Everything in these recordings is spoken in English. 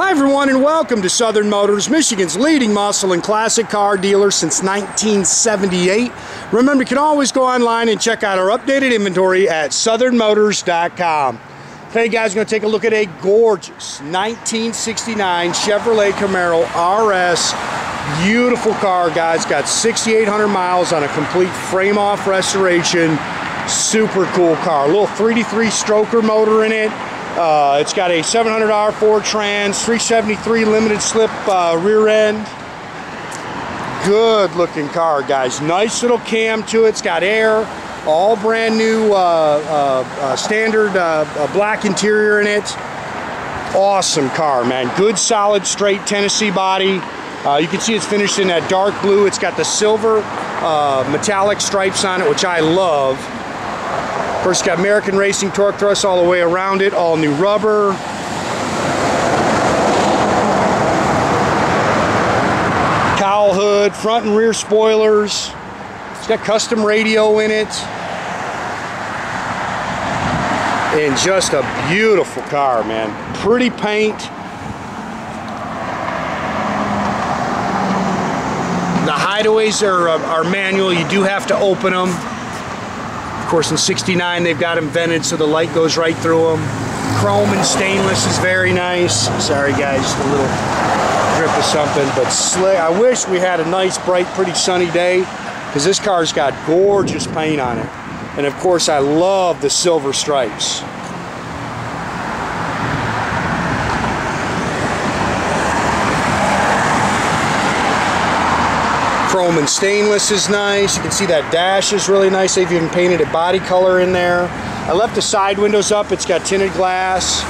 Hi everyone, and welcome to Southern Motors, Michigan's leading muscle and classic car dealer since 1978. Remember, you can always go online and check out our updated inventory at southernmotors.com. Today guys, we're going to take a look at a gorgeous 1969 Chevrolet Camaro RS. Beautiful car, guys. Got 6,800 miles on a complete frame-off restoration. Super cool car. A little 3D3 stroker motor in it. It's got a 700R Ford Trans, 373 limited slip rear end. Good looking car, guys. Nice little cam to it. It's got air. All brand new standard black interior in it. Awesome car, man. Good solid straight Tennessee body. You can see it's finished in that dark blue. It's got the silver metallic stripes on it, which I love. Of course, it's got American Racing torque thrust all the way around it, all new rubber. Cowl hood, front and rear spoilers. It's got custom radio in it. And just a beautiful car, man. Pretty paint. The hideaways are manual. You do have to open them. Of course, in '69 they've got them vented so the light goes right through them. Chrome and stainless is very nice. Sorry guys, just a little drip of something, but slick. I wish we had a nice, bright, pretty sunny day, because this car's got gorgeous paint on it. And of course, I love the silver stripes. Chrome and stainless is nice. You can see that dash is really nice. They've even painted a body color in there. I left the side windows up. It's got tinted glass.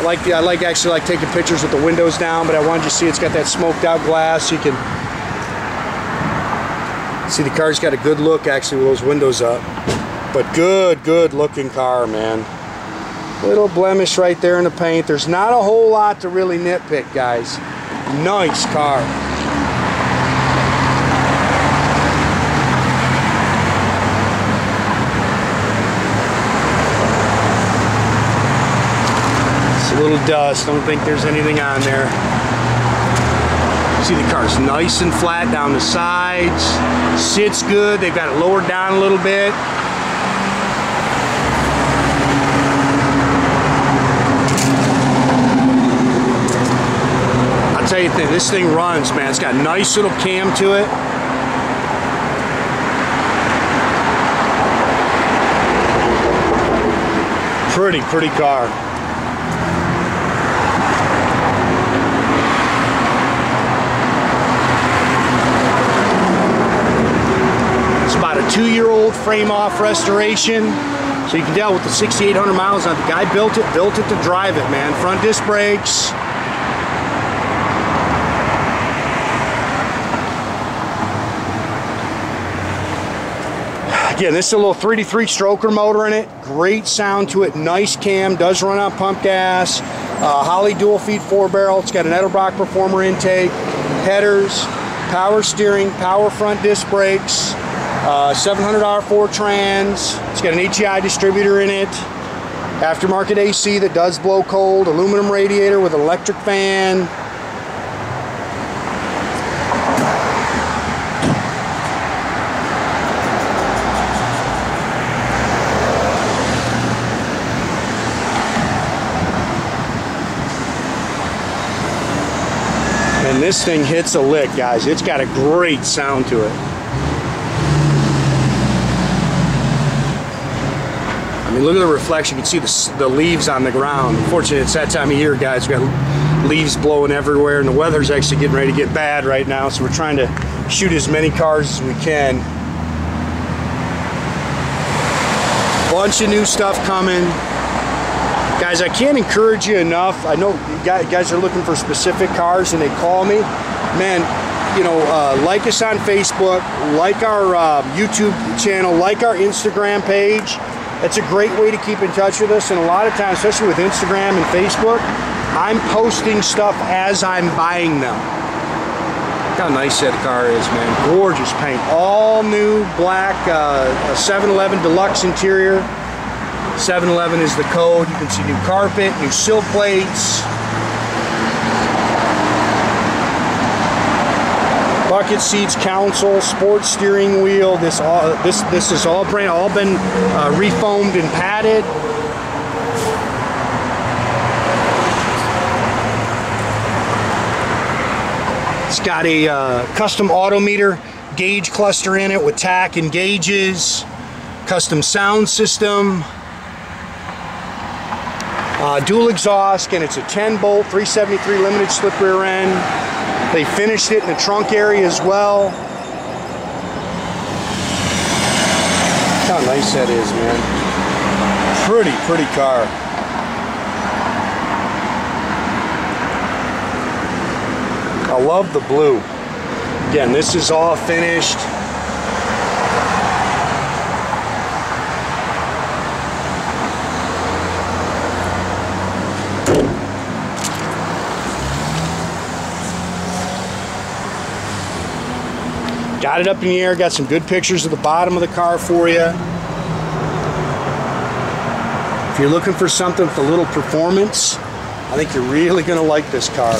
I actually like taking pictures with the windows down, but I wanted you to see it's got that smoked out glass. You can see the car's got a good look actually with those windows up. But good looking car, man. Little blemish right there in the paint. There's not a whole lot to really nitpick, guys. Nice car. A little dust. Don't think there's anything on there. See, the car's nice and flat down the sides. Sits good. They've got it lowered down a little bit. I'll tell you this thing runs, man. It's got a nice little cam to it. Pretty car. About a 2-year-old frame-off restoration, so you can tell with the 6,800 miles on it. The guy built it to drive it, man. Front disc brakes. Again, this is a little 3D3 stroker motor in it. Great sound to it. Nice cam. Does run on pump gas. Holley dual feed 4-barrel. It's got an Edelbrock Performer intake. Headers. Power steering. Power front disc brakes. 700R Ford Trans. It's got an HEI distributor in it. Aftermarket AC that does blow cold. Aluminum radiator with electric fan. And this thing hits a lick, guys. It's got a great sound to it. I mean, look at the reflection. You can see the leaves on the ground. Unfortunately, it's that time of year, guys. We've got leaves blowing everywhere, and the weather's actually getting ready to get bad right now, so we're trying to shoot as many cars as we can. Bunch of new stuff coming. Guys, I can't encourage you enough. I know you guys are looking for specific cars, and they call me. Man, you know, like us on Facebook, like our YouTube channel, like our Instagram page. That's a great way to keep in touch with us, and a lot of times, especially with Instagram and Facebook, I'm posting stuff as I'm buying them. Look how nice that car is, man. Gorgeous paint. All new black 711 Deluxe interior. 711 is the code. You can see new carpet, new sill plates. bucket seats, console, sports steering wheel. This is all been refoamed and padded. It's got a custom Autometer gauge cluster in it with tach and gauges, custom sound system, dual exhaust, and it's a 10-bolt 373 limited slip rear end. They finished it in the trunk area as well. Look how nice that is, man. Pretty car. I love the blue. Again, this is all finished. Got it up in the air, got some good pictures of the bottom of the car for you. If you're looking for something with a little performance, I think you're really going to like this car.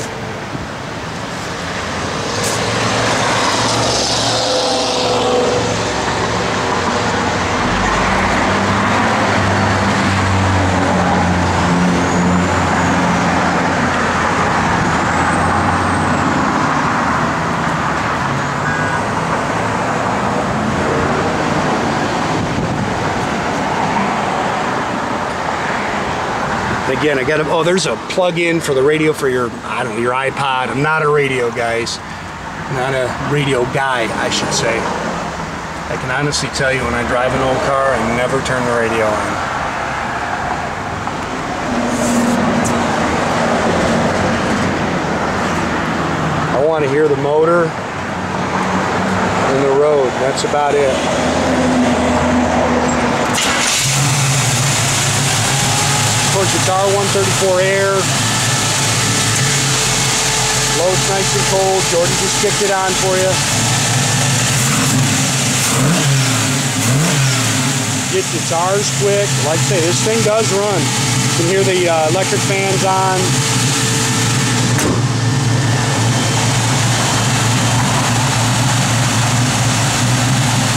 Again, I got to, oh, there's a plug-in for the radio for your, I don't know, your iPod. I'm not a radio guys. Not a radio guy, I should say. I can honestly tell you when I drive an old car, I never turn the radio on. I want to hear the motor and the road. That's about it. Of course, it's R134 air. Load's nice and cold. Jordan just kicked it on for you. Gets its R's quick. Like I say, this thing does run. You can hear the electric fans on.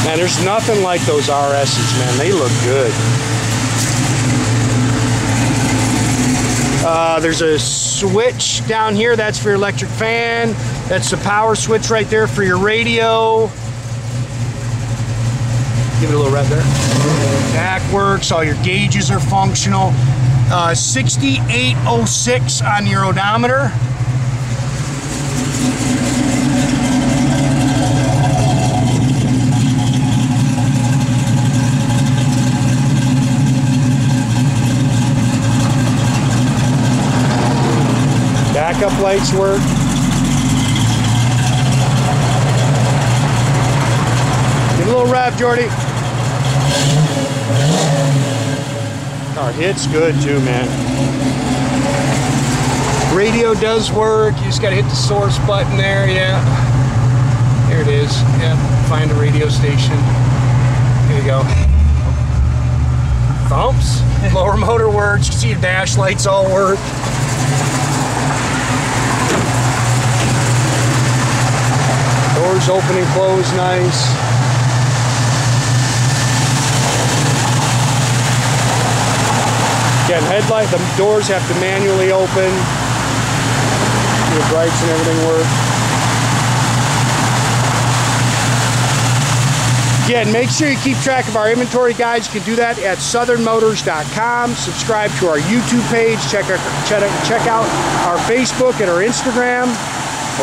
Man, there's nothing like those RS's, man. They look good. There's a switch down here. That's for your electric fan. That's the power switch right there for your radio. Give it a little rev there. That works. All your gauges are functional. 6806 on your odometer. Backup lights work. Give it a little rev, Jordy. Oh, it's good too, man. Radio does work. You just gotta hit the source button there, yeah. There it is. Yeah, find a radio station. Here you go. Thumps. Lower motor works. You see your dash lights all work. Doors open and close nice. Again, headlight, the doors have to manually open. Your brights and everything work. Again, make sure you keep track of our inventory, guys. You can do that at southernmotors.com. Subscribe to our YouTube page. Check out our Facebook and our Instagram.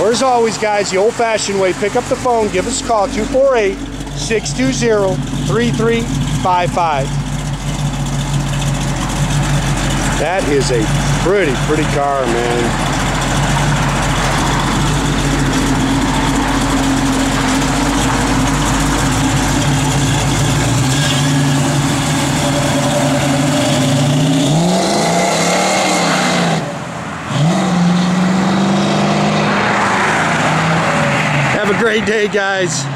Or as always, guys, the old-fashioned way, pick up the phone, give us a call, 248-620-3355. That is a pretty car, man. Have a great day, guys.